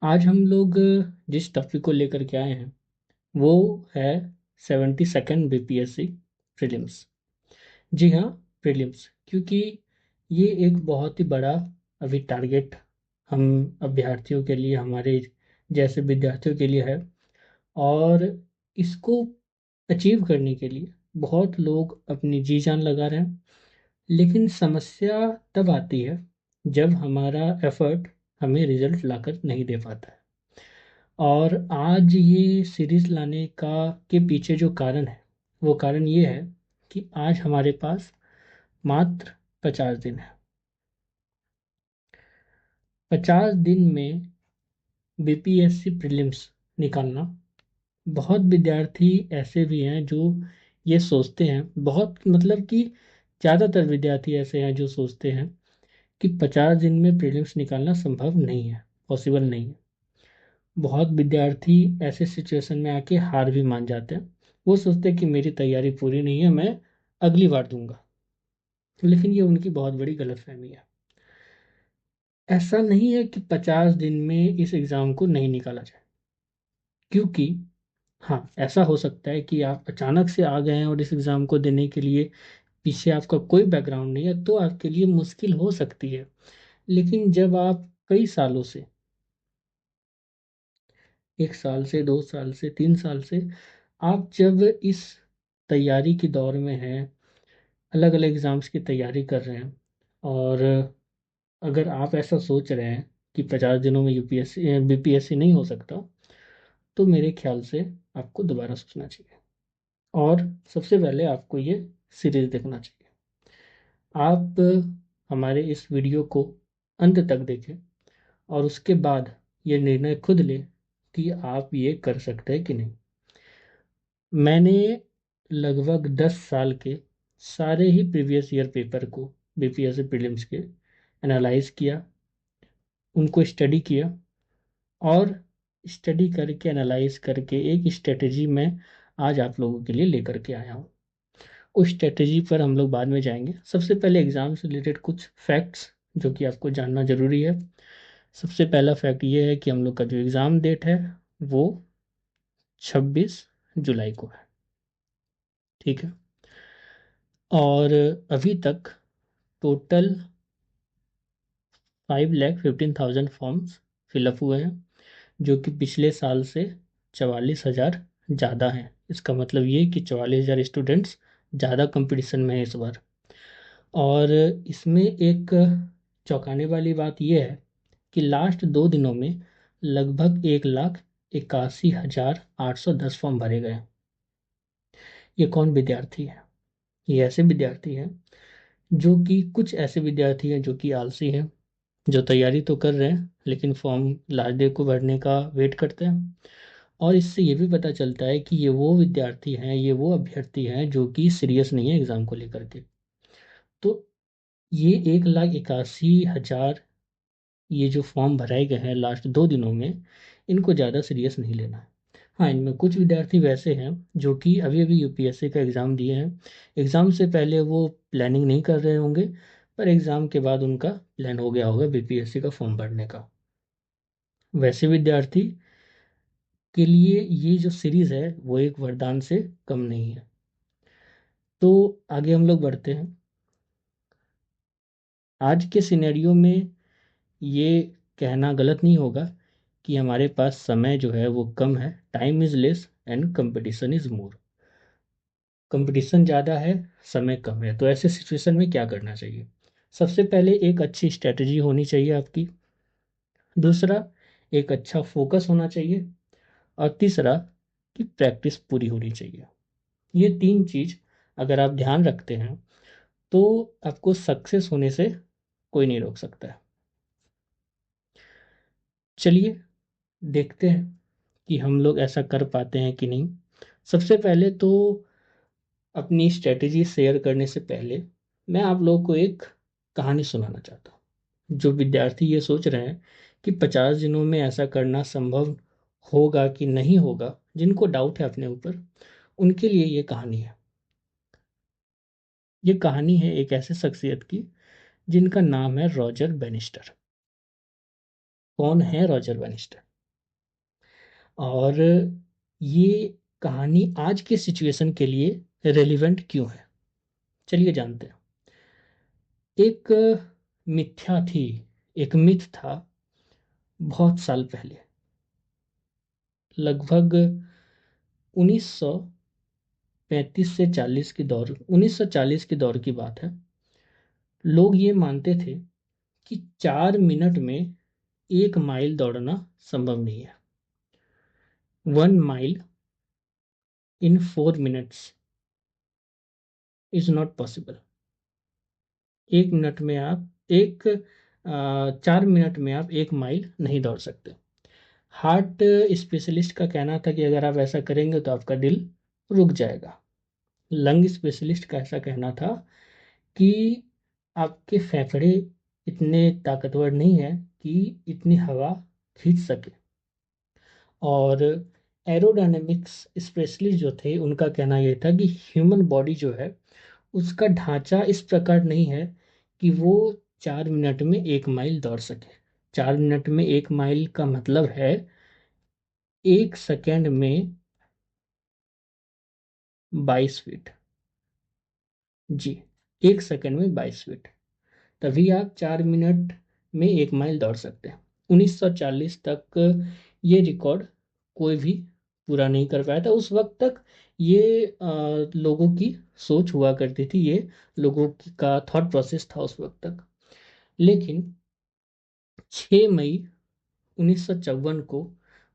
आज हम लोग जिस टॉपिक को लेकर के आए हैं वो है 72nd बीपीएससी प्रीलिम्स। जी हाँ, प्रीलिम्स, क्योंकि ये एक बहुत ही बड़ा अभी टारगेट हम अभ्यर्थियों के लिए, हमारे जैसे विद्यार्थियों के लिए है। और इसको अचीव करने के लिए बहुत लोग अपनी जी जान लगा रहे हैं। लेकिन समस्या तब आती है जब हमारा एफर्ट हमें रिजल्ट लाकर नहीं दे पाता है। और आज ये सीरीज़ लाने का के पीछे जो कारण है, वो कारण ये है कि आज हमारे पास मात्र 50 दिन है। 50 दिन में बीपीएससी प्रीलिम्स निकालना, बहुत विद्यार्थी ऐसे भी हैं जो ये सोचते हैं, बहुत मतलब कि ज़्यादातर विद्यार्थी ऐसे हैं जो सोचते हैं कि 50 दिन में प्रीलिम्स निकालना संभव नहीं है, पॉसिबल नहीं है। बहुत विद्यार्थी ऐसे सिचुएशन में आके हार भी मान जाते हैं। वो सोचते हैं कि मेरी तैयारी पूरी नहीं है, मैं अगली बार दूंगा। लेकिन ये उनकी बहुत बड़ी गलतफहमी है। ऐसा नहीं है कि 50 दिन में इस एग्ज़ाम को नहीं निकाला जाए, क्योंकि हाँ, ऐसा हो सकता है कि आप अचानक से आ गए हैं और इस एग्ज़ाम को देने के लिए पीछे आपका कोई बैकग्राउंड नहीं है, तो आपके लिए मुश्किल हो सकती है। लेकिन जब आप कई सालों से, 1 साल से, 2 साल से, 3 साल से, आप जब इस तैयारी के दौर में हैं, अलग अलग एग्ज़ाम्स की तैयारी कर रहे हैं, और अगर आप ऐसा सोच रहे हैं कि 50 दिनों में यूपीएससी बीपीएससी नहीं हो सकता, तो मेरे ख्याल से आपको दोबारा सोचना चाहिए। और सबसे पहले आपको ये सीरीज़ देखना चाहिए। आप हमारे इस वीडियो को अंत तक देखें और उसके बाद ये निर्णय खुद लें कि आप ये कर सकते हैं कि नहीं। मैंने लगभग 10 साल के सारे ही प्रीवियस ईयर पेपर को, बीपीएससी प्रीलिम्स के, एनालाइज किया, उनको स्टडी किया, और स्टडी करके, एनालाइज करके एक स्ट्रेटजी मैं आज आप लोगों के लिए लेकर के आया हूँ। उस स्ट्रेटजी पर हम लोग बाद में जाएंगे। सबसे पहले एग्ज़ाम से रिलेटेड कुछ फैक्ट्स जो कि आपको जानना ज़रूरी है। सबसे पहला फैक्ट ये है कि हम लोग का जो एग्ज़ाम डेट है वो 26 जुलाई को है। ठीक है। और अभी तक टोटल 5,15,000 फॉर्म्स फिलअप हुए हैं, जो कि पिछले साल से 44,000 ज़्यादा हैं। इसका मतलब ये कि 44,000 स्टूडेंट्स ज़्यादा कंपटीशन में है इस बार। और इसमें एक चौंकाने वाली बात यह है कि लास्ट 2 दिनों में लगभग 1,81,810 फॉर्म भरे गए। ये कौन विद्यार्थी है? ये ऐसे विद्यार्थी हैं जो कि, कुछ ऐसे विद्यार्थी हैं जो कि आलसी हैं, जो तैयारी तो कर रहे हैं लेकिन फॉर्म लास्ट डे को भरने का वेट करते हैं। और इससे ये भी पता चलता है कि ये वो विद्यार्थी हैं, ये वो अभ्यर्थी हैं जो कि सीरियस नहीं है एग्ज़ाम को लेकर के। तो ये 1,81,000 ये जो फॉर्म भराए गए हैं लास्ट 2 दिनों में, इनको ज़्यादा सीरियस नहीं लेना है। हाँ, इनमें कुछ विद्यार्थी वैसे हैं जो कि अभी अभी यूपीएससी का एग्ज़ाम दिए हैं। एग्ज़ाम से पहले वो प्लानिंग नहीं कर रहे होंगे, पर एग्ज़ाम के बाद उनका प्लान हो गया होगा बीपीएससी का फॉर्म भरने का। वैसे विद्यार्थी के लिए ये जो सीरीज़ है वो एक वरदान से कम नहीं है। तो आगे हम लोग बढ़ते हैं। आज के सिनेरियो में ये कहना गलत नहीं होगा कि हमारे पास समय जो है वो कम है। Time is less and competition is more. Competition ज़्यादा है, समय कम है। तो ऐसे सिचुएशन में क्या करना चाहिए? सबसे पहले एक अच्छी स्ट्रेटजी होनी चाहिए आपकी। दूसरा, एक अच्छा फोकस होना चाहिए। और तीसरा, कि प्रैक्टिस पूरी होनी चाहिए। ये 3 चीज़ अगर आप ध्यान रखते हैं तो आपको सक्सेस होने से कोई नहीं रोक सकता है। चलिए देखते हैं कि हम लोग ऐसा कर पाते हैं कि नहीं। सबसे पहले तो अपनी स्ट्रेटेजी शेयर करने से पहले मैं आप लोगों को एक कहानी सुनाना चाहता हूँ। जो विद्यार्थी ये सोच रहे हैं कि 50 दिनों में ऐसा करना संभव होगा कि नहीं होगा, जिनको डाउट है अपने ऊपर, उनके लिए ये कहानी है। ये कहानी है एक ऐसे शख्सियत की जिनका नाम है रॉजर बैनिस्टर। कौन है रॉजर बैनिस्टर? और ये कहानी आज के सिचुएशन के लिए रेलिवेंट क्यों है, चलिए जानते हैं। एक मिथ्या थी, एक मिथ था बहुत साल पहले, लगभग 1935 से 40 की दौर, 1940 की दौर की बात है। लोग ये मानते थे कि 4 मिनट में 1 माइल दौड़ना संभव नहीं है। 1 mile in 4 minutes is not possible. 1 minute में आप 4 मिनट में आप 1 माइल नहीं दौड़ सकते। हार्ट स्पेशलिस्ट का कहना था कि अगर आप ऐसा करेंगे तो आपका दिल रुक जाएगा। लंग स्पेशलिस्ट का ऐसा कहना था कि आपके फेफड़े इतने ताकतवर नहीं है कि इतनी हवा खींच सके। और एरोडायनेमिक्स स्पेशलिस्ट जो थे उनका कहना यह था कि ह्यूमन बॉडी जो है उसका ढांचा इस प्रकार नहीं है कि वो 4 मिनट में 1 माइल दौड़ सके। 4 मिनट में 1 माइल का मतलब है 1 सेकेंड में 22 फीट। जी, 1 सेकेंड में 22 फीट, तभी आप 4 मिनट में 1 माइल दौड़ सकते हैं। 1940 तक ये रिकॉर्ड कोई भी पूरा नहीं कर पाया था। उस वक्त तक ये लोगों की सोच हुआ करती थी, ये लोगों का थॉट प्रोसेस था उस वक्त तक। लेकिन 6 मई 1954 को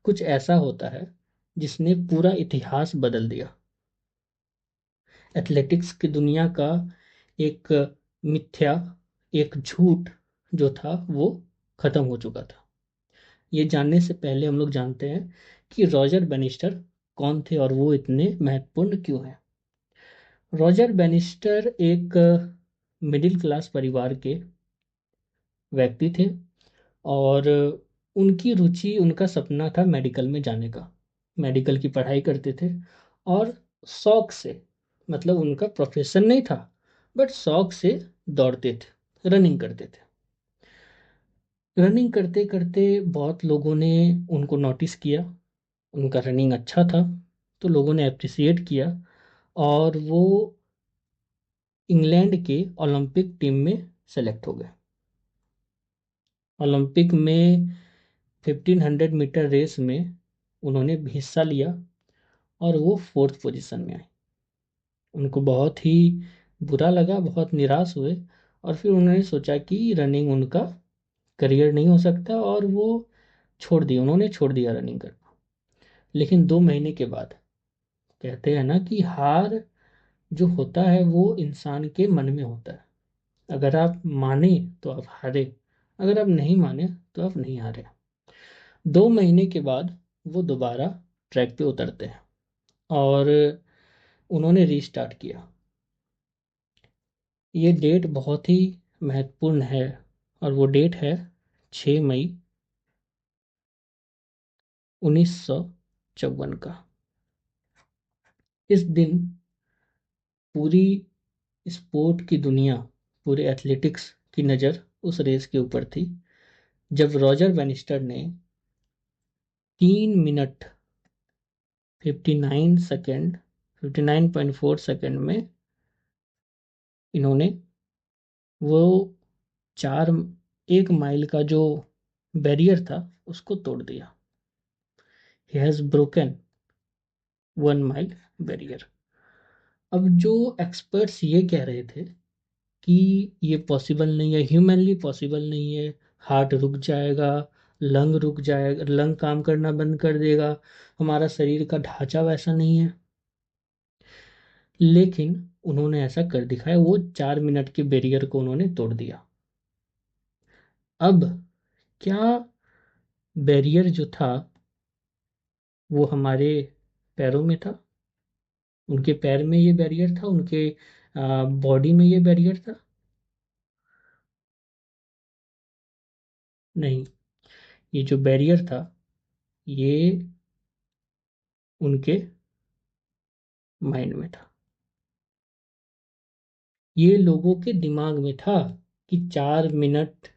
कुछ ऐसा होता है जिसने पूरा इतिहास बदल दिया। एथलेटिक्स की दुनिया का एक मिथ्या, एक झूठ जो था वो खत्म हो चुका था। ये जानने से पहले हम लोग जानते हैं कि रॉजर बैनिस्टर कौन थे और वो इतने महत्वपूर्ण क्यों हैं। रॉजर बैनिस्टर एक मिडिल क्लास परिवार के व्यक्ति थे और उनकी रुचि, उनका सपना था मेडिकल में जाने का। मेडिकल की पढ़ाई करते थे और शौक से, मतलब उनका प्रोफेशन नहीं था बट शौक से दौड़ते थे, रनिंग करते थे। रनिंग करते करते बहुत लोगों ने उनको नोटिस किया, उनका रनिंग अच्छा था तो लोगों ने अप्रिसिएट किया और वो इंग्लैंड के ओलंपिक टीम में सेलेक्ट हो गए। ओलंपिक में 1500 मीटर रेस में उन्होंने हिस्सा लिया और वो 4th पोजीशन में आए। उनको बहुत ही बुरा लगा, बहुत निराश हुए और फिर उन्होंने सोचा कि रनिंग उनका करियर नहीं हो सकता और वो उन्होंने छोड़ दिया रनिंग करना। लेकिन 2 महीने के बाद, कहते हैं ना कि हार जो होता है वो इंसान के मन में होता है। अगर आप माने तो आप हारे, अगर आप नहीं माने तो आप नहीं हारे। 2 महीने के बाद वो दोबारा ट्रैक पे उतरते हैं और उन्होंने रीस्टार्ट किया। ये डेट बहुत ही महत्वपूर्ण है और वो डेट है 6 मई 1954 का। इस दिन पूरी स्पोर्ट की दुनिया, पूरे एथलेटिक्स की नज़र उस रेस के ऊपर थी जब रॉजर बैनिस्टर ने 3 मिनट 59 सेकेंड 59.4 सेकेंड में इन्होंने वो 1 माइल का जो बैरियर था उसको तोड़ दिया। He has broken 1 mile barrier. अब जो एक्सपर्ट्स ये कह रहे थे कि ये पॉसिबल नहीं है, ह्यूमनली पॉसिबल नहीं है, हार्ट रुक जाएगा, लंग रुक जाएगा, लंग काम करना बंद कर देगा, हमारा शरीर का ढांचा वैसा नहीं है। लेकिन उन्होंने ऐसा कर दिखाया, वो 4 मिनट के बैरियर को उन्होंने तोड़ दिया। अब क्या बैरियर जो था वो हमारे पैरों में था, उनके पैर में ये बैरियर था, उनके बॉडी में ये बैरियर था? नहीं, ये जो बैरियर था ये उनके माइंड में था। ये लोगों के दिमाग में था कि 4 मिनट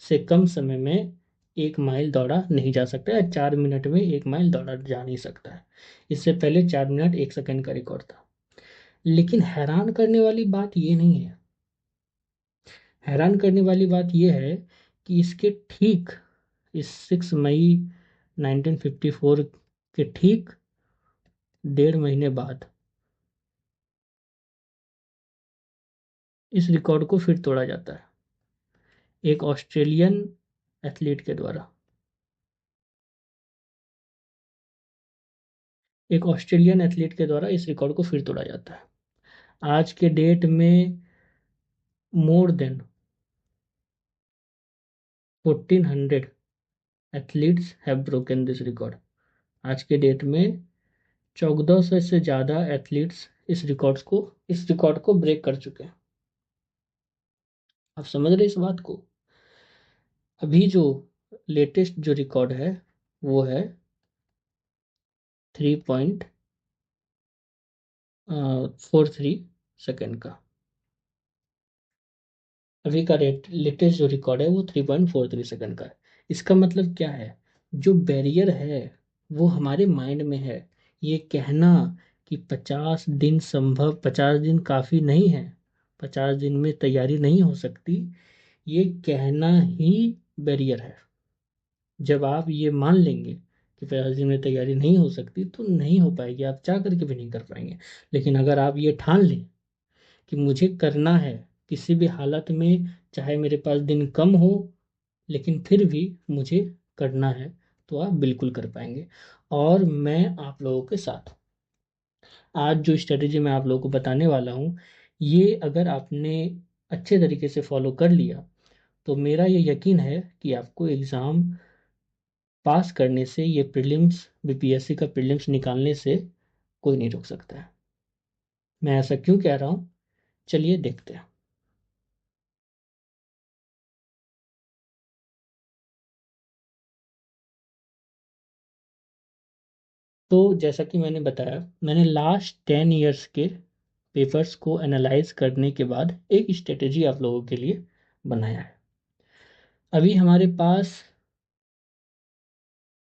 से कम समय में 1 माइल दौड़ा नहीं जा सकता है, 4 मिनट में 1 माइल दौड़ा जा नहीं सकता है। इससे पहले 4 मिनट 1 सेकंड का रिकॉर्ड था। लेकिन हैरान करने वाली बात ये नहीं है। हैरान करने वाली बात यह है कि इसके ठीक इस 6 मई 1954 के ठीक 1.5 महीने बाद इस रिकॉर्ड को फिर तोड़ा जाता है एक ऑस्ट्रेलियन एथलीट के द्वारा। एक ऑस्ट्रेलियन एथलीट के द्वारा इस रिकॉर्ड को फिर तोड़ा जाता है। आज के डेट में more than 1400 athletes have broken this record. आज के डेट में 1400 से ज़्यादा एथलीट्स इस रिकॉर्ड को ब्रेक कर चुके हैं। आप समझ रहे इस बात को? अभी जो लेटेस्ट जो रिकॉर्ड है वो है 3.43 सेकेंड का। अभी का लेटेस्ट जो रिकॉर्ड है वो 3.43 सेकेंड का है। इसका मतलब क्या है? जो बैरियर है वो हमारे माइंड में है। ये कहना कि 50 दिन काफ़ी नहीं है, 50 दिन में तैयारी नहीं हो सकती, ये कहना ही बैरियर है। जब आप ये मान लेंगे कि 50 दिन में तैयारी नहीं हो सकती तो नहीं हो पाएगी, आप चाह करके भी नहीं कर पाएंगे। लेकिन अगर आप ये ठान लें कि मुझे करना है किसी भी हालत में, चाहे मेरे पास दिन कम हो लेकिन फिर भी मुझे करना है, तो आप बिल्कुल कर पाएंगे। और मैं आप लोगों के साथ हूँ। आज जो स्ट्रेटेजी मैं आप लोगों को बताने वाला हूँ, ये अगर आपने अच्छे तरीके से फॉलो कर लिया तो मेरा ये यकीन है कि आपको एग्ज़ाम पास करने से, ये प्रीलिम्स बीपीएससी का प्रीलिम्स निकालने से कोई नहीं रोक सकता है। मैं ऐसा क्यों कह रहा हूँ, चलिए देखते हैं। तो जैसा कि मैंने बताया, मैंने लास्ट 10 ईयर्स के पेपर्स को एनालाइज करने के बाद एक स्ट्रेटेजी आप लोगों के लिए बनाया है। अभी हमारे पास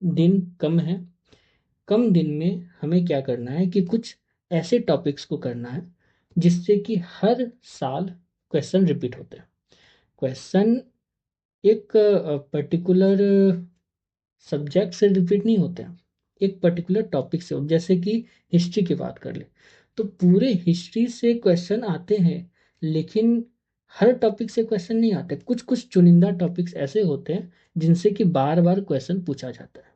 दिन कम है। कम दिन में हमें क्या करना है कि कुछ ऐसे टॉपिक्स को करना है जिससे कि हर साल क्वेश्चन रिपीट होते हैं। क्वेश्चन एक पर्टिकुलर सब्जेक्ट से रिपीट नहीं होते हैं, एक पर्टिकुलर टॉपिक से। जैसे कि हिस्ट्री की बात कर ले तो पूरे हिस्ट्री से क्वेश्चन आते हैं, लेकिन हर टॉपिक से क्वेश्चन नहीं आते। कुछ कुछ चुनिंदा टॉपिक्स ऐसे होते हैं जिनसे कि बार बार क्वेश्चन पूछा जाता है।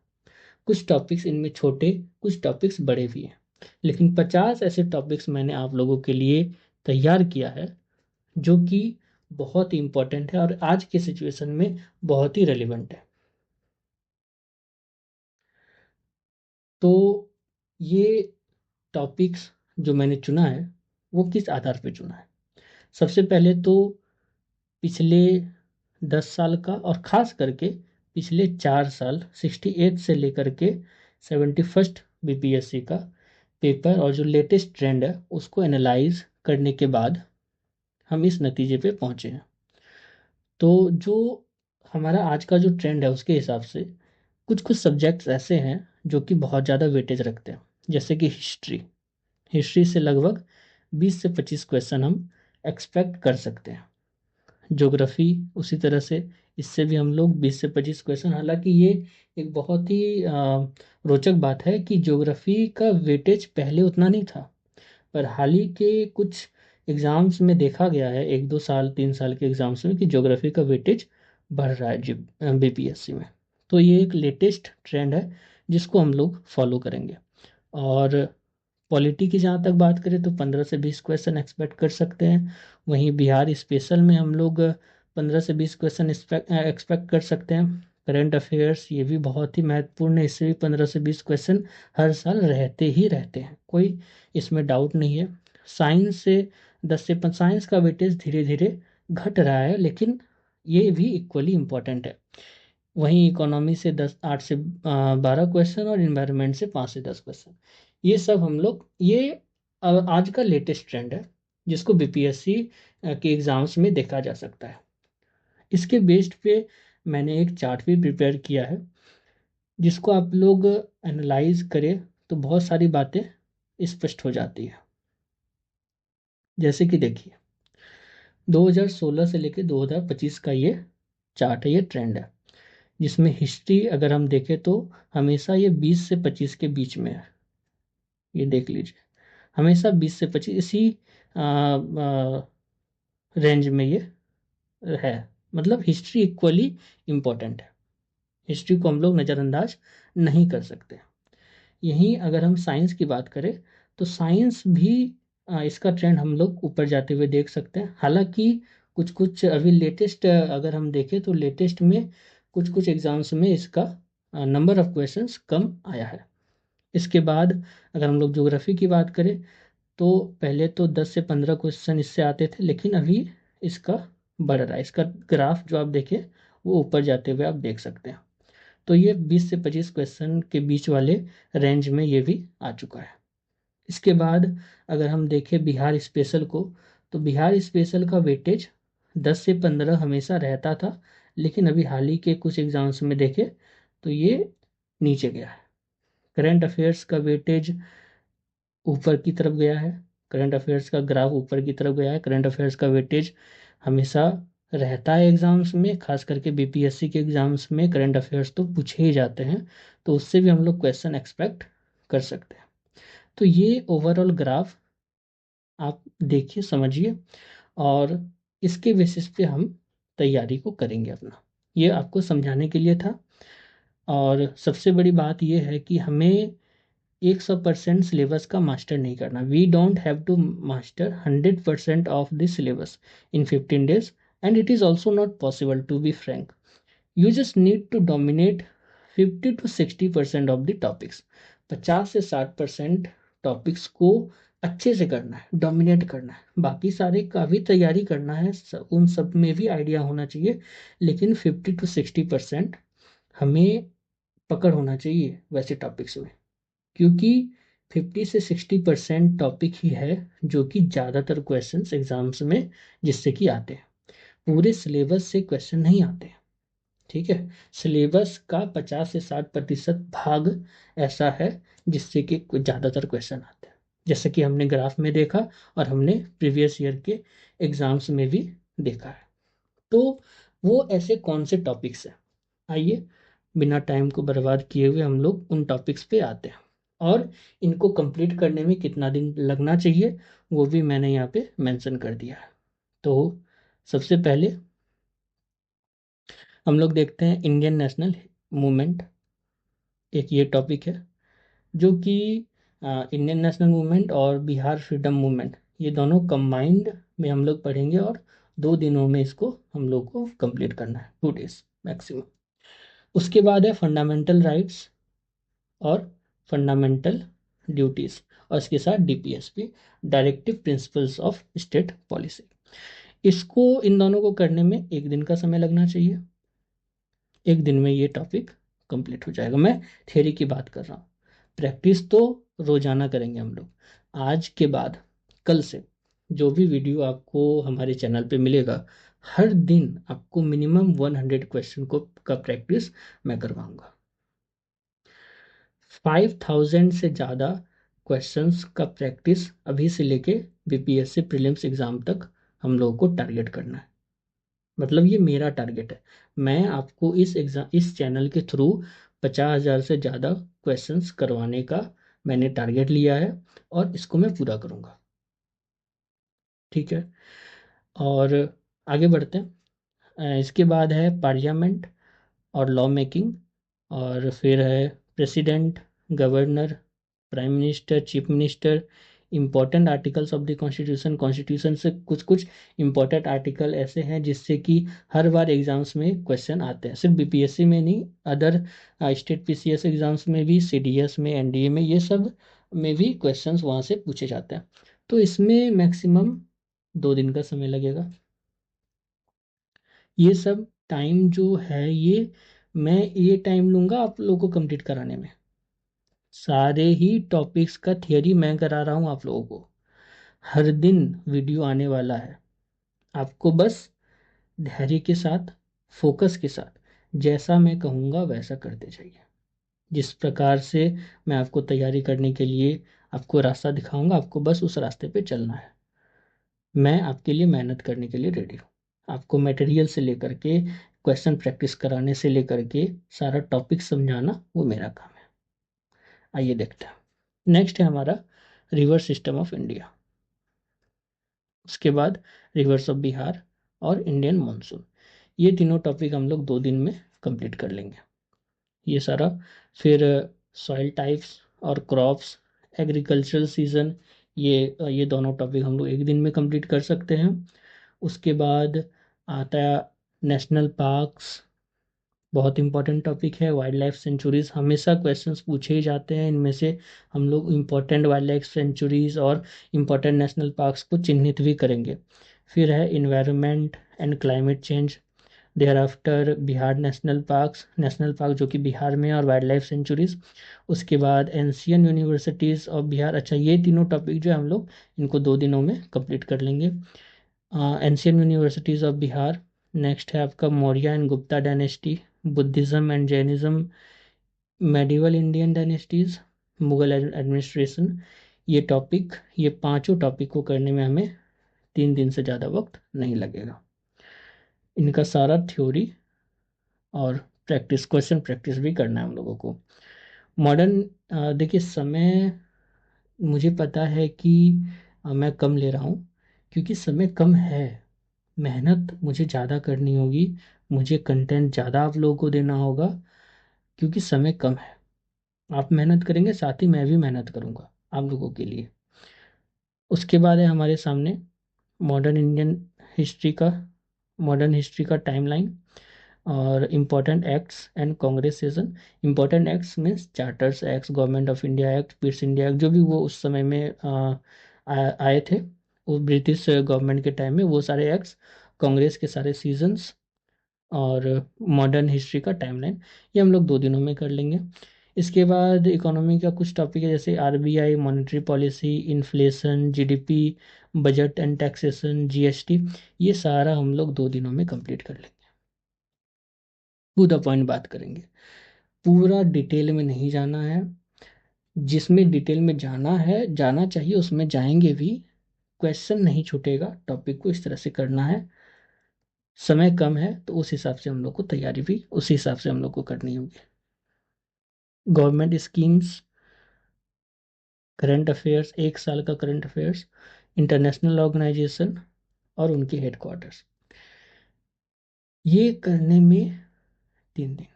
कुछ टॉपिक्स इनमें छोटे, कुछ टॉपिक्स बड़े भी हैं। लेकिन 50 ऐसे टॉपिक्स मैंने आप लोगों के लिए तैयार किया है जो कि बहुत ही इम्पोर्टेंट है और आज के सिचुएशन में बहुत ही रेलिवेंट है। तो ये टॉपिक्स जो मैंने चुना है वो किस आधार पे चुना है? सबसे पहले तो पिछले 10 साल का, और ख़ास करके पिछले 4 साल 68 से लेकर के 71st बीपीएससी का पेपर और जो लेटेस्ट ट्रेंड है उसको एनालाइज करने के बाद हम इस नतीजे पे पहुँचे हैं। तो जो हमारा आज का जो ट्रेंड है उसके हिसाब से कुछ कुछ सब्जेक्ट्स ऐसे हैं जो कि बहुत ज़्यादा वेटेज रखते हैं। जैसे कि हिस्ट्री। हिस्ट्री से लगभग 20 से 25 क्वेश्चन हम एक्सपेक्ट कर सकते हैं। ज्योग्राफी उसी तरह से, इससे भी हम लोग 20 से 25 क्वेश्चन। हालांकि ये एक बहुत ही रोचक बात है कि ज्योग्राफी का वेटेज पहले उतना नहीं था, पर हाल ही के कुछ एग्ज़ाम्स में देखा गया है, 1-2 साल 3 साल के एग्ज़ाम्स में, कि ज्योग्राफी का वेटेज बढ़ रहा है बीपीएससी में। तो ये एक लेटेस्ट ट्रेंड है जिसको हम लोग फॉलो करेंगे। और पॉलिटी की जहाँ तक बात करें तो 15 से 20 क्वेश्चन एक्सपेक्ट कर सकते हैं। वहीं बिहार स्पेशल में हम लोग 15 से 20 क्वेश्चन एक्सपेक्ट कर सकते हैं। करंट अफेयर्स ये भी बहुत ही महत्वपूर्ण है, इससे भी 15 से 20 क्वेश्चन हर साल रहते ही रहते हैं, कोई इसमें डाउट नहीं है। साइंस से 10 से साइंस का वेटेज धीरे धीरे घट रहा है, लेकिन ये भी इक्वली इम्पोर्टेंट है। वहीं इकोनॉमी से 8 से 12 क्वेश्चन और इन्वायरमेंट से 5 से 10 क्वेश्चन। ये सब हम लोग, ये आज का लेटेस्ट ट्रेंड है जिसको बीपीएससी के एग्ज़ाम्स में देखा जा सकता है। इसके बेस्ड पे मैंने एक चार्ट भी प्रिपेयर किया है, जिसको आप लोग एनालाइज करें तो बहुत सारी बातें स्पष्ट हो जाती है। जैसे कि देखिए, 2016 से लेकर 2025 का ये चार्ट है, ये ट्रेंड है, जिसमें हिस्ट्री अगर हम देखें तो हमेशा ये 20 से 25 के बीच में है। ये देख लीजिए, हमेशा 20 से 25 इसी रेंज में ये है। मतलब हिस्ट्री इक्वली इम्पोर्टेंट है, हिस्ट्री को हम लोग नज़रअंदाज नहीं कर सकते। यहीं अगर हम साइंस की बात करें तो साइंस भी इसका ट्रेंड हम लोग ऊपर जाते हुए देख सकते हैं। हालांकि कुछ कुछ अभी लेटेस्ट अगर हम देखें तो लेटेस्ट में कुछ कुछ एग्जाम्स में इसका नंबर ऑफ क्वेश्चंस कम आया है। इसके बाद अगर हम लोग ज्योग्राफी की बात करें तो पहले तो 10 से 15 क्वेश्चन इससे आते थे, लेकिन अभी इसका बढ़ रहा है। इसका ग्राफ जो आप देखें वो ऊपर जाते हुए आप देख सकते हैं। तो ये 20 से 25 क्वेश्चन के बीच वाले रेंज में ये भी आ चुका है। इसके बाद अगर हम देखें बिहार स्पेशल को, तो बिहार स्पेशल का वेटेज 10 से 15 हमेशा रहता था, लेकिन अभी हाल ही के कुछ एग्जाम्स में देखें तो ये नीचे गया है। करंट अफेयर्स का वेटेज ऊपर की तरफ गया है, करंट अफेयर्स का ग्राफ ऊपर की तरफ गया है। करंट अफेयर्स का वेटेज हमेशा रहता है एग्जाम्स में, खास करके बीपीएससी के एग्जाम्स में करंट अफेयर्स तो पूछे ही जाते हैं, तो उससे भी हम लोग क्वेश्चन एक्सपेक्ट कर सकते हैं। तो ये ओवरऑल ग्राफ आप देखिए, समझिए, और इसके बेसिस पे हम तैयारी को करेंगे अपना। ये आपको समझाने के लिए था। और सबसे बड़ी बात ये है कि हमें 100% सिलेबस का मास्टर नहीं करना। We don't have to master 100% of this syllabus in 15 days, and it is also not possible, to be frank. You just need to dominate 50 to 60% of the topics. 50 से 60% टॉपिक्स को अच्छे से करना है, dominate करना है। बाकी सारे का भी तैयारी करना है, उन सब में भी आइडिया होना चाहिए, लेकिन 50 to 60% हमें पकड़ होना चाहिए वैसे टॉपिक्स में। क्योंकि 50 से 60% टॉपिक ही है जो कि ज़्यादातर क्वेश्चंस एग्जाम्स में जिससे कि आते हैं। पूरे सिलेबस से क्वेश्चन नहीं आते हैं, ठीक है। सिलेबस का 50 से 60% भाग ऐसा है जिससे कि ज़्यादातर क्वेश्चन आते हैं, जैसे कि हमने ग्राफ में देखा और हमने प्रीवियस ईयर के एग्जाम्स में भी देखा है। तो वो ऐसे कौन से टॉपिक्स हैं, आइए बिना टाइम को बर्बाद किए हुए हम लोग उन टॉपिक्स पे आते हैं, और इनको कंप्लीट करने में कितना दिन लगना चाहिए वो भी मैंने यहाँ पे मेंशन कर दिया है। तो सबसे पहले हम लोग देखते हैं इंडियन नेशनल मूवमेंट, एक ये टॉपिक है जो कि इंडियन नेशनल मूवमेंट और बिहार फ्रीडम मूवमेंट, ये दोनों कंबाइंड में हम लोग पढ़ेंगे, और 2 दिनों में इसको हम लोग को कंप्लीट करना है, 2 days मैक्सिमम। उसके बाद है फंडामेंटल राइट्स और फंडामेंटल ड्यूटीज़, और इसके साथ DPSP, directive principles of state policy. इसको, इन दोनों को करने में 1 दिन का समय लगना चाहिए। 1 दिन में ये टॉपिक कंप्लीट हो जाएगा। मैं थ्योरी की बात कर रहा हूँ, प्रैक्टिस तो रोजाना करेंगे हम लोग। आज के बाद कल से जो भी वीडियो आपको हमारे चैनल पे मिलेगा, हर दिन आपको मिनिमम 100 क्वेश्चन को का प्रैक्टिस मैं करवाऊंगा। 5000 से ज़्यादा क्वेश्चंस का प्रैक्टिस अभी से लेके बीपीएससी प्रीलिम्स एग्ज़ाम तक हम लोगों को टारगेट करना है। मतलब ये मेरा टारगेट है। मैं आपको इस चैनल के थ्रू 50,000 से ज़्यादा क्वेश्चंस करवाने का मैंने टारगेट लिया है, और इसको मैं पूरा करूँगा, ठीक है। और आगे बढ़ते हैं। इसके बाद है पार्लियामेंट और लॉ मेकिंग, और फिर है president, governor, prime minister, chief minister, important articles of the constitution. Constitution से कुछ कुछ इम्पोर्टेंट आर्टिकल ऐसे हैं जिससे कि हर बार एग्जाम्स में क्वेश्चन आते हैं, सिर्फ बीपीएससी में नहीं, अदर स्टेट पीसीएस एग्जाम्स में भी, सीडीएस में, एनडीए में, ये सब में भी क्वेश्चंस वहाँ से पूछे जाते हैं। तो इसमें मैक्सिमम 2 दिन का समय लगेगा। ये सब टाइम जो है, ये टाइम लूँगा आप लोगों को कंप्लीट कराने में। सारे ही टॉपिक्स का थियरी मैं करा रहा हूँ आप लोगों को। हर दिन वीडियो आने वाला है। आपको बस धैर्य के साथ, फोकस के साथ जैसा मैं कहूँगा वैसा करते जाइए। जिस प्रकार से मैं आपको तैयारी करने के लिए आपको रास्ता दिखाऊंगा, आपको बस उस रास्ते पे चलना है। मैं आपके लिए मेहनत करने के लिए रेडी हूँ। आपको मटेरियल से लेकर के क्वेश्चन प्रैक्टिस कराने से लेकर के सारा टॉपिक समझाना वो मेरा काम है। आइए देखते हैं। नेक्स्ट है हमारा रिवर सिस्टम ऑफ इंडिया। उसके बाद रिवर्स ऑफ बिहार और इंडियन मानसून। ये तीनों टॉपिक हम लोग 2 दिन में कंप्लीट कर लेंगे ये सारा। फिर सॉइल टाइप्स और क्रॉप्स, एग्रीकल्चरल सीजन, ये दोनों टॉपिक हम लोग एक दिन में कंप्लीट कर सकते हैं। उसके बाद आता है नेशनल पार्क्स, बहुत इंपॉर्टेंट टॉपिक है। वाइल्ड लाइफ सेंचुरीज, हमेशा क्वेश्चंस पूछे ही जाते हैं इनमें से। हम लोग इंपॉर्टेंट वाइल्ड लाइफ सेंचुरीज और इंपॉर्टेंट नेशनल पार्क्स को चिन्हित भी करेंगे। फिर है environment and climate change. Thereafter Bihar national park जो कि बिहार में है, और वाइल्ड लाइफ सेंचुरीज। उसके बाद एंशियन यूनिवर्सिटीज़ ऑफ बिहार। अच्छा, ये तीनों टॉपिक जो है हम लोग इनको 2 दिनों में कंप्लीट कर लेंगे। Ancient universities of Bihar. Next है आपका Maurya and Gupta dynasty, Buddhism and Jainism, medieval Indian dynasties, Mughal administration. ये पांचों टॉपिक को करने में हमें 3 दिन से ज़्यादा वक्त नहीं लगेगा। इनका सारा थ्योरी और प्रैक्टिस, क्वेश्चन प्रैक्टिस भी करना है हम लोगों को। मॉडर्न, देखिए समय, मुझे पता है कि मैं कम ले रहा हूँ क्योंकि समय कम है। मेहनत मुझे ज़्यादा करनी होगी, मुझे कंटेंट ज़्यादा आप लोगों को देना होगा क्योंकि समय कम है। आप मेहनत करेंगे, साथ ही मैं भी मेहनत करूँगा आप लोगों के लिए। उसके बाद है हमारे सामने मॉडर्न इंडियन हिस्ट्री का मॉडर्न हिस्ट्री का टाइमलाइन और important acts and Congress session. Important acts means charters act, government of India act, Pitt's India act, जो भी वो उस समय में आए थे वो ब्रिटिश गवर्नमेंट के टाइम में, वो सारे एक्ट्स। कांग्रेस के सारे सीजन्स और मॉडर्न हिस्ट्री का टाइमलाइन, ये हम लोग 2 दिनों में कर लेंगे। इसके बाद इकोनॉमी का कुछ टॉपिक है, जैसे RBI, monetary policy, inflation, GDP, budget and taxation, GST. ये सारा हम लोग 2 दिनों में कंप्लीट कर लेंगे। टू द पॉइंट बात करेंगे, पूरा डिटेल में नहीं जाना है। जिसमें डिटेल में जाना चाहिए उसमें जाएंगे भी। क्वेश्चन नहीं छूटेगा, टॉपिक को इस तरह से करना है। समय कम है तो उस हिसाब से हम लोग को तैयारी भी उसी हिसाब से हम लोग को करनी होगी। गवर्नमेंट स्कीम्स, करंट अफेयर्स, 1 साल का करंट अफेयर्स, इंटरनेशनल ऑर्गेनाइजेशन और उनके हेडक्वार्टर्स, ये करने में 3 दिन।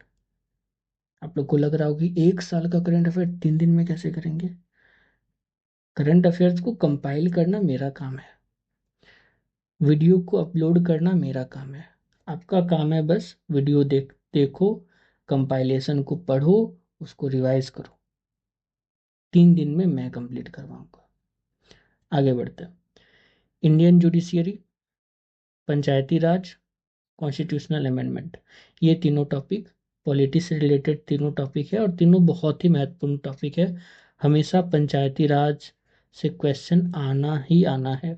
आप लोग को लग रहा होगा कि 1 साल का करंट अफेयर 3 दिन में कैसे करेंगे। करंट अफेयर्स को कंपाइल करना मेरा काम है, वीडियो को अपलोड करना मेरा काम है। आपका काम है बस वीडियो देखो, कंपाइलेशन को पढ़ो, उसको रिवाइज करो। 3 दिन में मैं कंप्लीट करवाऊंगा। आगे बढ़ते हैं। इंडियन जुडिशियरी, पंचायती राज, कॉन्स्टिट्यूशनल अमेंडमेंट, ये तीनों टॉपिक पॉलिटी से रिलेटेड तीनों टॉपिक है और तीनों बहुत ही महत्वपूर्ण टॉपिक है। हमेशा पंचायती राज से क्वेश्चन आना ही आना है।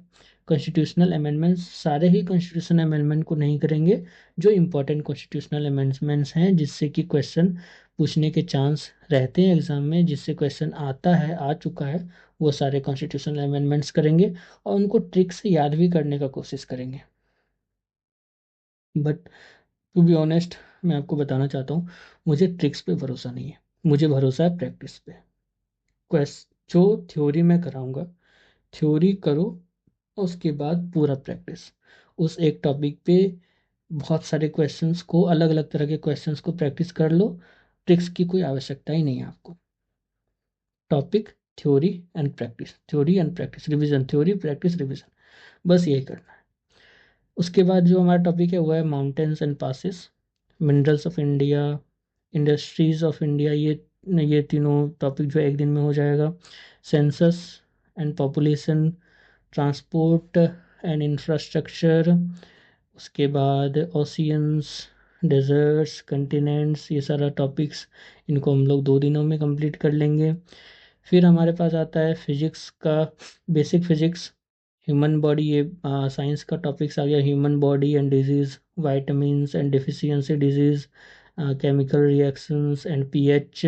कॉन्स्टिट्यूशनल अमेंडमेंट्स, सारे ही कॉन्स्टिट्यूशनल अमेंडमेंट को नहीं करेंगे, जो इंपॉर्टेंट कॉन्स्टिट्यूशनल अमेंडमेंट्स हैं जिससे कि क्वेश्चन पूछने के चांस रहते हैं एग्जाम में, जिससे क्वेश्चन आता है, आ चुका है, वो सारे कॉन्स्टिट्यूशनल अमेंडमेंट्स करेंगे और उनको ट्रिक से याद भी करने का कोशिश करेंगे। बट टू बी ऑनेस्ट, मैं आपको बताना चाहता हूँ, मुझे ट्रिक्स पे भरोसा नहीं है, मुझे भरोसा है प्रैक्टिस पे। क्वेश्चन जो थ्योरी में कराऊंगा, थ्योरी करो, उसके बाद पूरा प्रैक्टिस। उस एक टॉपिक पे बहुत सारे क्वेश्चंस को, अलग अलग तरह के क्वेश्चंस को प्रैक्टिस कर लो। ट्रिक्स की कोई आवश्यकता ही नहीं है आपको। Topic, theory and practice, theory and practice, revision, theory practice revision, बस यही करना है। उसके बाद जो हमारा टॉपिक है वो है mountains and passes, minerals of India, industries of India. ये तीनों टॉपिक जो है एक दिन में हो जाएगा। Census and population, transport and infrastructure. उसके बाद ओशियंस, डेजर्ट्स, कंटिनेंट्स, ये सारा टॉपिक्स, इनको हम लोग 2 दिनों में कंप्लीट कर लेंगे। फिर हमारे पास आता है फिजिक्स का, बेसिक फिजिक्स, ह्यूमन बॉडी, ये साइंस का टॉपिक्स आ गया। Human body and disease, vitamins and deficiency disease, chemical reactions and pH,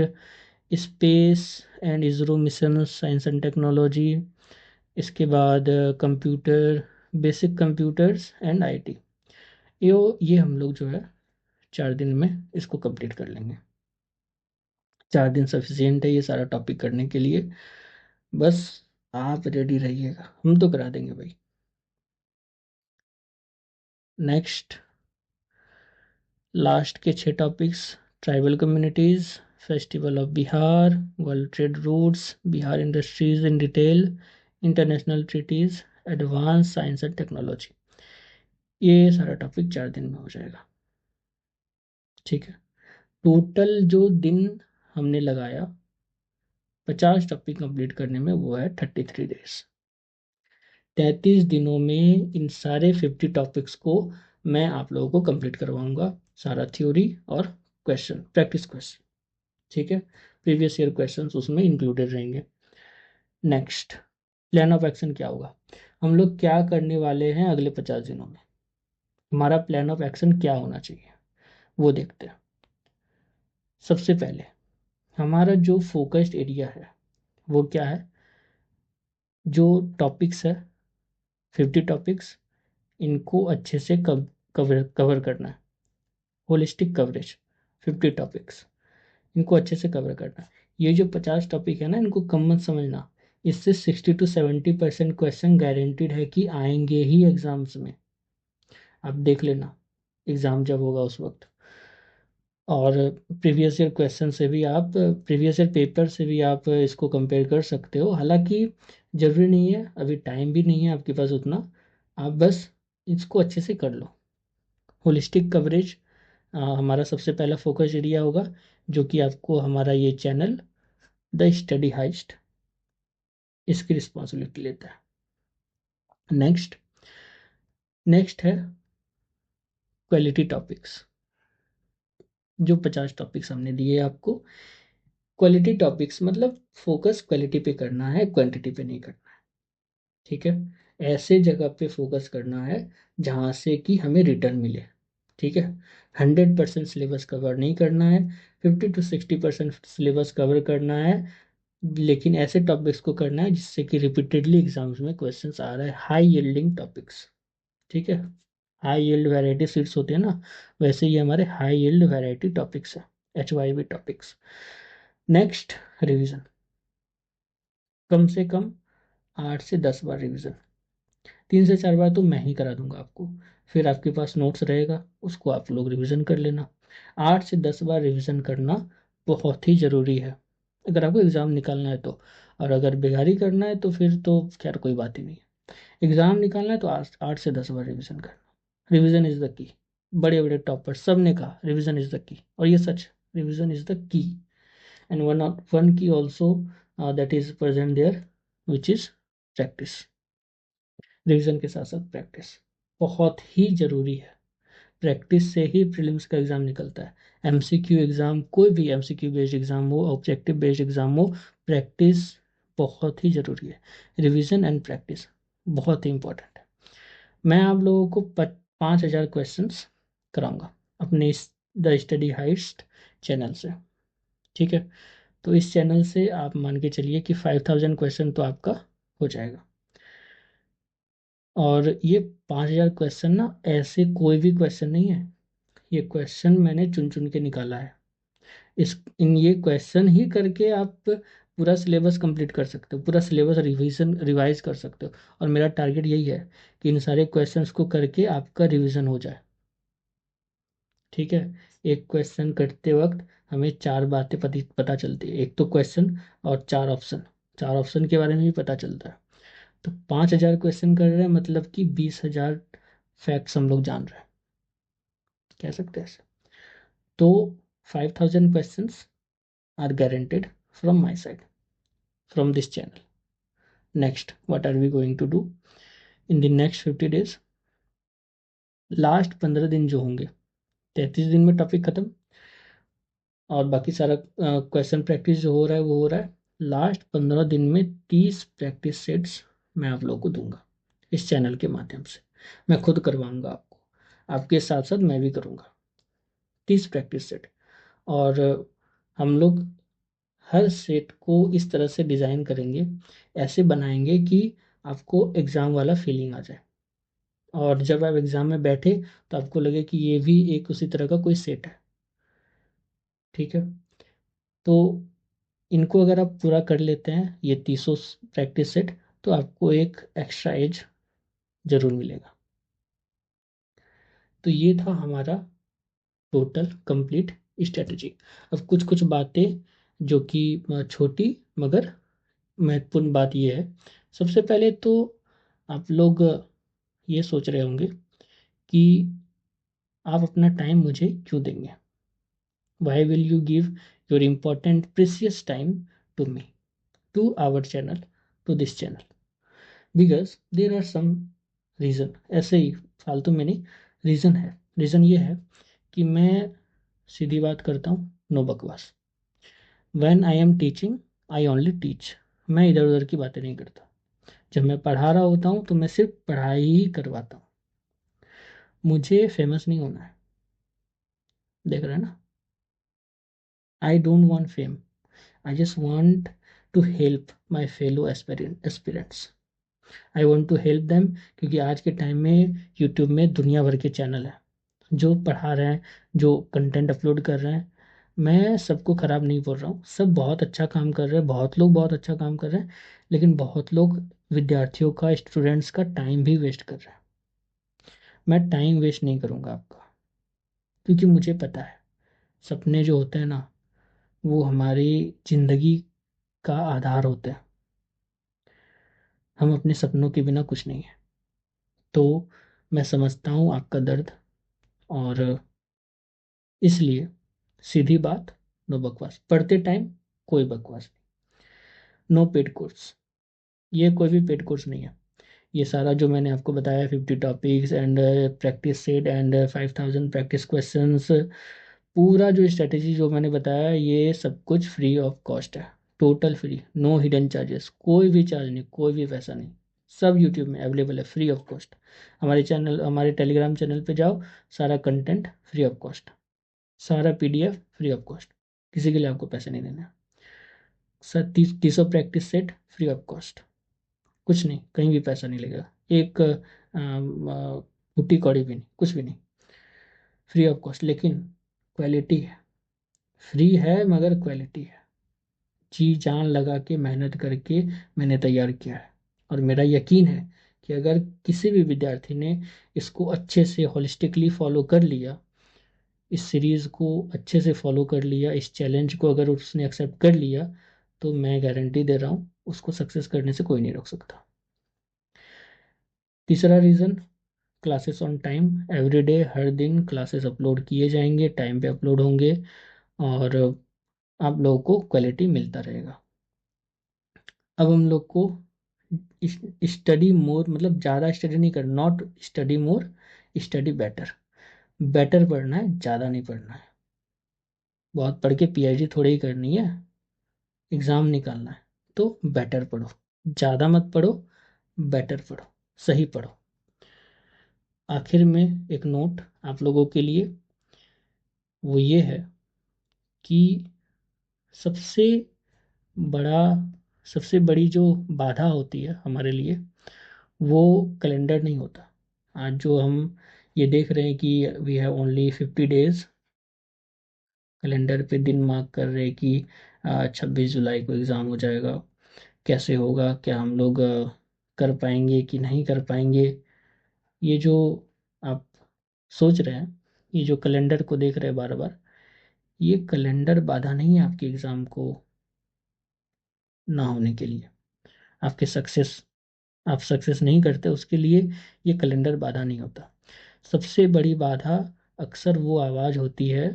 space and ISRO mission, science and technology, इसके बाद computer, basic computers and IT. ये हम लोग जो है 4 दिन में इसको कंप्लीट कर लेंगे। 4 दिन सफिशियंट है ये सारा टॉपिक करने के लिए। बस आप रेडी रहिएगा, हम तो करा देंगे भाई। नेक्स्ट, लास्ट के 6 topics: tribal communities, festival of Bihar, world trade routes, Bihar industries in detail, international treaties, advance science and technology. ये सारा टॉपिक 4 दिन में हो जाएगा। ठीक है, टोटल जो दिन हमने लगाया 50 टॉपिक कंप्लीट करने में वो है 33 डेज। 33 दिनों में इन सारे 50 टॉपिक्स को मैं आप लोगों को कंप्लीट करवाऊंगा, सारा थ्योरी और क्वेश्चन, प्रैक्टिस क्वेश्चन। ठीक है, प्रीवियस ईयर क्वेश्चंस उसमें इंक्लूडेड रहेंगे। नेक्स्ट, प्लान ऑफ एक्शन क्या होगा, हम लोग क्या करने वाले हैं अगले 50 दिनों में, हमारा प्लान ऑफ एक्शन क्या होना चाहिए वो देखते हैं। सबसे पहले हमारा जो फोकस्ड एरिया है वो क्या है, जो टॉपिक्स है 50 टॉपिक्स, इनको अच्छे से कवर करना है। होलिस्टिक कवरेज 50 टॉपिक्स, इनको अच्छे से कवर करना है। ये जो 50 टॉपिक है ना, इनको कम मत समझना, इससे 60 to 70% क्वेश्चन गारंटीड है कि आएंगे ही एग्जाम्स में। आप देख लेना एग्ज़ाम जब होगा उस वक्त। और प्रीवियस ईयर क्वेश्चन से भी आप, प्रीवियस ईयर पेपर से भी आप इसको कंपेयर कर सकते हो। हालांकि ज़रूरी नहीं है, अभी टाइम भी नहीं है आपके पास उतना, आप बस इसको अच्छे से कर लो। होलिस्टिक कवरेज हमारा सबसे पहला फोकस एरिया होगा, जो कि आपको हमारा ये चैनल द स्टडी हाइस्ट इसकी रिस्पॉन्सिबिलिटी लेता है। नेक्स्ट है क्वालिटी टॉपिक्स। जो 50 टॉपिक्स हमने दिए आपको, क्वालिटी टॉपिक्स मतलब फोकस क्वालिटी पे करना है, क्वांटिटी पे नहीं करना है। ठीक है, ऐसे जगह पे फोकस करना है जहाँ से कि हमें रिटर्न मिले। ठीक है, 100% सिलेबस कवर नहीं करना है, 50 to 60% सिलेबस कवर करना है, लेकिन ऐसे टॉपिक्स को करना है जिससे कि रिपीटेडली एग्जाम्स में क्वेश्चंस आ रहा है, हाई यील्डिंग टॉपिक्स। ठीक है, हाई यील्ड वैरायटी सीट्स होते हैं ना, वैसे ये हमारे हाई यील्ड वैरायटी टॉपिक्स है, HYV टॉपिक्स। नेक्स्ट, रिवीजन, कम से कम 8 से 10 बार रिवीजन। 3 से 4 बार तो मैं ही करा दूंगा आपको, फिर आपके पास नोट्स रहेगा, उसको आप लोग रिवीजन कर लेना। 8 से 10 बार रिवीजन करना बहुत ही ज़रूरी है अगर आपको एग्ज़ाम निकालना है तो। और अगर बेगारी करना है तो फिर तो खैर कोई बात ही नहीं है। एग्ज़ाम निकालना है तो 8 से 10 बार रिवीजन करना। रिवीजन इज़ द की। बड़े बड़े टॉपर सब ने कहा रिवीजन इज़ द की, और ये such, revision is the key. And one key also that is present there, which is practice. Revision के साथ साथ प्रैक्टिस बहुत ही ज़रूरी है। प्रैक्टिस से ही प्रीलिम्स का एग्ज़ाम निकलता है। MCQ एग्ज़ाम, कोई भी MCQ बेस्ड एग्ज़ाम हो, ऑब्जेक्टिव बेस्ड एग्ज़ाम हो, प्रैक्टिस बहुत ही ज़रूरी है। रिवीजन एंड प्रैक्टिस बहुत ही इंपॉर्टेंट है। मैं आप लोगों को 5000 क्वेश्चंस कराऊंगा अपने इस द स्टडी हाइस्ट चैनल से। ठीक है, तो इस चैनल से आप मान के चलिए कि 5000 क्वेश्चन तो आपका हो जाएगा। और ये 5000 क्वेश्चन ना ऐसे कोई भी क्वेश्चन नहीं है, ये क्वेश्चन मैंने चुन चुन के निकाला है। ये क्वेश्चन ही करके आप पूरा सिलेबस कंप्लीट कर सकते हो, पूरा सिलेबस रिवाइज कर सकते हो। और मेरा टारगेट यही है कि इन सारे क्वेश्चंस को करके आपका रिवीजन हो जाए। ठीक है, एक क्वेश्चन करते वक्त हमें 4 बातें पता चलती है, एक तो क्वेश्चन और 4 ऑप्शन, 4 ऑप्शन के बारे में भी पता चलता है। तो 5000 क्वेश्चन कर रहे हैं मतलब कि 20,000 फैक्ट्स हम लोग जान रहे हैं, कह सकते हैं ऐसे। तो 5000 questions are guaranteed from my side, from this channel. Next, what are we going to do in the next 50 days? Last 15 दिन जो होंगे, 33 दिन में टॉपिक खत्म, और बाकी सारा क्वेश्चन प्रैक्टिस जो हो रहा है वो हो रहा है। लास्ट 15 दिन में 30 प्रैक्टिस सेट्स मैं आप लोगों को दूंगा इस चैनल के माध्यम से। मैं खुद करवाऊंगा आपको, आपके साथ साथ मैं भी करूंगा। 30 प्रैक्टिस सेट, और हम लोग हर सेट को इस तरह से डिज़ाइन करेंगे, ऐसे बनाएंगे कि आपको एग्ज़ाम वाला फीलिंग आ जाए, और जब आप एग्ज़ाम में बैठे तो आपको लगे कि ये भी एक उसी तरह का कोई सेट है। ठीक है, तो इनको अगर आप पूरा कर लेते हैं, ये 300 प्रैक्टिस सेट, तो आपको एक एक्स्ट्रा एज ज़रूर मिलेगा। तो ये था हमारा टोटल कंप्लीट स्ट्रेटजी। अब कुछ कुछ बातें जो कि छोटी मगर महत्वपूर्ण बात ये है, सबसे पहले तो आप लोग ये सोच रहे होंगे कि आप अपना टाइम मुझे क्यों देंगे, why will you give your important precious time to me, to our channel, to this channel, because there are some reason, ऐसे ही फालतू में नहीं, रीज़न है। रीज़न ये है कि मैं सीधी बात करता हूँ, नो बकवास। When I am teaching, I only teach. मैं इधर उधर की बातें नहीं करता। जब मैं पढ़ा रहा होता हूँ तो मैं सिर्फ पढ़ाई ही करवाता हूँ। मुझे फेमस नहीं होना है, देख रहे हैं ना। I don't want fame, I just want to help my fellow aspirants. I want to help them, क्योंकि आज के टाइम में यूट्यूब में दुनिया भर के चैनल हैं जो पढ़ा रहे हैं, जो कंटेंट अपलोड कर रहे हैं। मैं सबको ख़राब नहीं बोल रहा हूँ, सब बहुत अच्छा काम कर रहे हैं, बहुत लोग बहुत अच्छा काम कर रहे हैं, लेकिन बहुत लोग विद्यार्थियों का, स्टूडेंट्स का टाइम भी वेस्ट कर रहे हैं। मैं टाइम वेस्ट नहीं करूँगा आपका, क्योंकि मुझे पता है सपने जो होते हैं ना, वो हमारी ज़िंदगी का आधार होते हैं। हम अपने सपनों के बिना कुछ नहीं है। तो मैं समझता हूँ आपका दर्द, और इसलिए सीधी बात, नो बकवास। पढ़ते टाइम कोई बकवास नहीं, नो पेड कोर्स। ये कोई भी पेड कोर्स नहीं है। ये सारा जो मैंने आपको बताया, 50 topics and practice set and 5000 practice questions, पूरा जो स्ट्रेटेजी जो मैंने बताया, ये सब कुछ फ्री ऑफ कॉस्ट है। Total free, no hidden charges, कोई भी चार्ज नहीं, कोई भी पैसा नहीं। सब यूट्यूब में अवेलेबल है फ्री ऑफ कॉस्ट। हमारे चैनल, हमारे टेलीग्राम चैनल पे जाओ, सारा कंटेंट फ्री ऑफ कॉस्ट, सारा पीडीएफ फ्री ऑफ कॉस्ट, किसी के लिए आपको पैसे नहीं देना। Sir 300 practice set free of cost, कुछ नहीं, कहीं भी पैसा नहीं लगेगा, एक फूटी कौड़ी भी नहीं, कुछ भी नहीं, फ्री ऑफ कॉस्ट। लेकिन क्वालिटी है, फ्री है मगर क्वालिटी है। जी जान लगा के मेहनत करके मैंने तैयार किया है, और मेरा यकीन है कि अगर किसी भी विद्यार्थी ने इसको अच्छे से होलिस्टिकली फॉलो कर लिया, इस सीरीज़ को अच्छे से फॉलो कर लिया, इस चैलेंज को अगर उसने एक्सेप्ट कर लिया, तो मैं गारंटी दे रहा हूँ उसको सक्सेस करने से कोई नहीं रोक सकता। तीसरा reason, classes on time, everyday, हर दिन क्लासेस अपलोड किए जाएंगे, टाइम पे अपलोड होंगे, और आप लोगों को क्वालिटी मिलता रहेगा। अब हम लोग को स्टडी मोर, मतलब ज़्यादा स्टडी नहीं करना, not study more, study better. Better पढ़ना है, ज़्यादा नहीं पढ़ना है। बहुत पढ़ के पीएचडी थोड़ी ही करनी है, एग्ज़ाम निकालना है। तो बेटर पढ़ो, ज़्यादा मत पढ़ो, बेटर पढ़ो, सही पढ़ो। आखिर में एक नोट आप लोगों के लिए, वो ये है कि सबसे बड़ा, सबसे बड़ी जो बाधा होती है हमारे लिए, वो कैलेंडर नहीं होता। आज जो हम ये देख रहे हैं कि we have only 50 days, calendar पे दिन मार्क कर रहे हैं कि 26 जुलाई को एग्ज़ाम हो जाएगा। कैसे होगा, क्या हम लोग कर पाएंगे कि नहीं कर पाएंगे, ये जो आप सोच रहे हैं, ये जो कैलेंडर को देख रहे हैं बार बार, ये कैलेंडर बाधा नहीं है आपके एग्ज़ाम को ना होने के लिए। आपके सक्सेस, आप सक्सेस नहीं करते उसके लिए ये कैलेंडर बाधा नहीं होता। सबसे बड़ी बाधा अक्सर वो आवाज़ होती है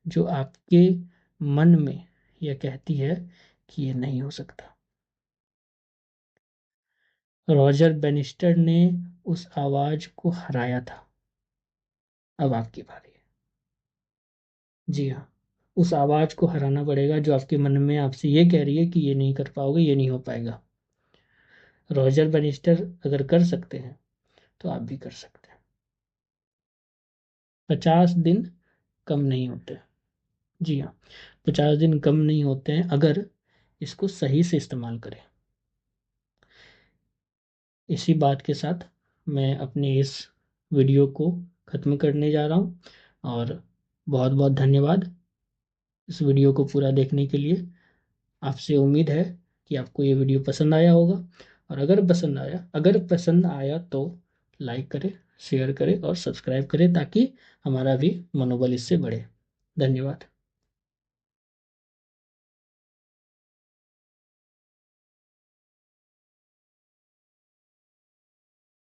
जो आपके मन में यह कहती है कि ये नहीं हो सकता। रॉजर बेनिस्टर ने उस आवाज़ को हराया था। अब आपकी बारी है। जी हाँ, उस आवाज़ को हराना पड़ेगा जो आपके मन में आपसे ये कह रही है कि ये नहीं कर पाओगे, ये नहीं हो पाएगा। रॉजर बेनिस्टर अगर कर सकते हैं तो आप भी कर सकते हैं। 50 दिन कम नहीं होते। जी हाँ, 50 दिन कम नहीं होते हैं अगर इसको सही से इस्तेमाल करें। इसी बात के साथ मैं अपनी इस वीडियो को ख़त्म करने जा रहा हूँ, और बहुत बहुत धन्यवाद इस वीडियो को पूरा देखने के लिए। आपसे उम्मीद है कि आपको ये वीडियो पसंद आया होगा, और अगर पसंद आया तो लाइक करें, शेयर करें और सब्सक्राइब करें, ताकि हमारा भी मनोबल इससे बढ़े। धन्यवाद।